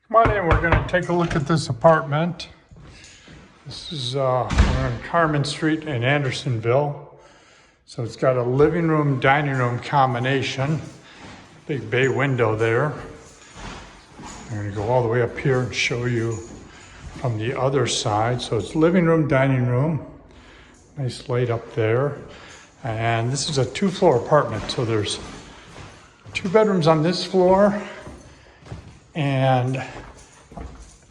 Come on in, we're gonna take a look at this apartment. This is, we're on Carmen Street in Andersonville. So it's got a living room, dining room combination. Big bay window there. I'm gonna go all the way up here and show you from the other side. So it's living room, dining room. Nice light up there. And this is a 2-floor apartment. So there's 2 bedrooms on this floor and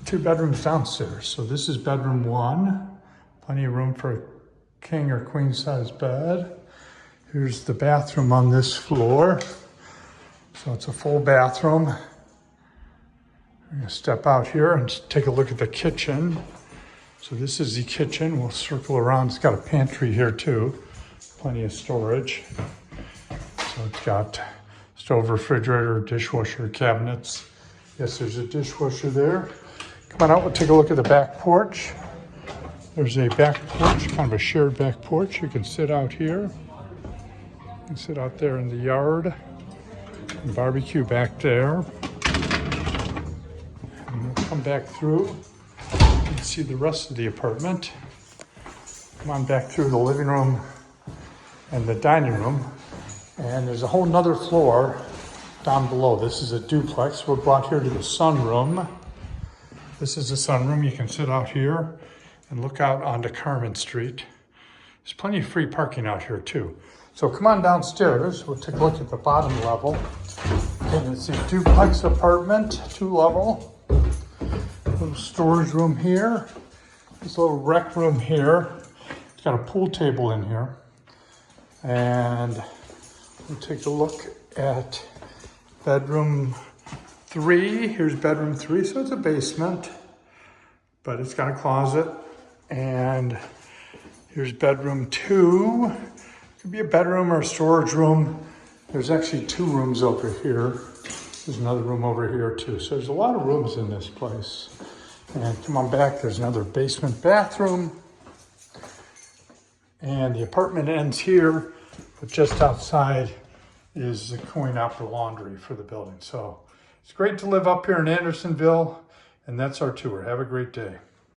2 bedrooms downstairs. So this is bedroom 1. Plenty of room for a king or queen size bed. Here's the bathroom on this floor. So it's a full bathroom. I'm gonna step out here and take a look at the kitchen. So this is the kitchen. We'll circle around. It's got a pantry here too. Plenty of storage. So it's got stove, refrigerator, dishwasher, cabinets. Yes, there's a dishwasher there. Come on out, we'll take a look at the back porch. There's a back porch, kind of a shared back porch. You can sit out here. You can sit out there in the yard. And barbecue back there. And we'll come back through and see the rest of the apartment. Come on back through the living room and the dining room. And there's a whole nother floor down below. This is a duplex. We're brought here to the sunroom. This is the sunroom. You can sit out here and look out onto Carmen Street. There's plenty of free parking out here too. So come on downstairs. We'll take a look at the bottom level. And it's a duplex apartment, 2-level. Little storage room here. This little rec room here. It's got a pool table in here. And we'll take a look at bedroom 3. Here's bedroom 3. So it's a basement, but it's got a closet. And here's bedroom 2. Could be a bedroom or a storage room. There's actually 2 rooms over here. There's another room over here too. So there's a lot of rooms in this place. And come on back, there's another basement bathroom. And the apartment ends here, but just outside is the coin-opera laundry for the building. So it's great to live up here in Andersonville, and that's our tour. Have a great day.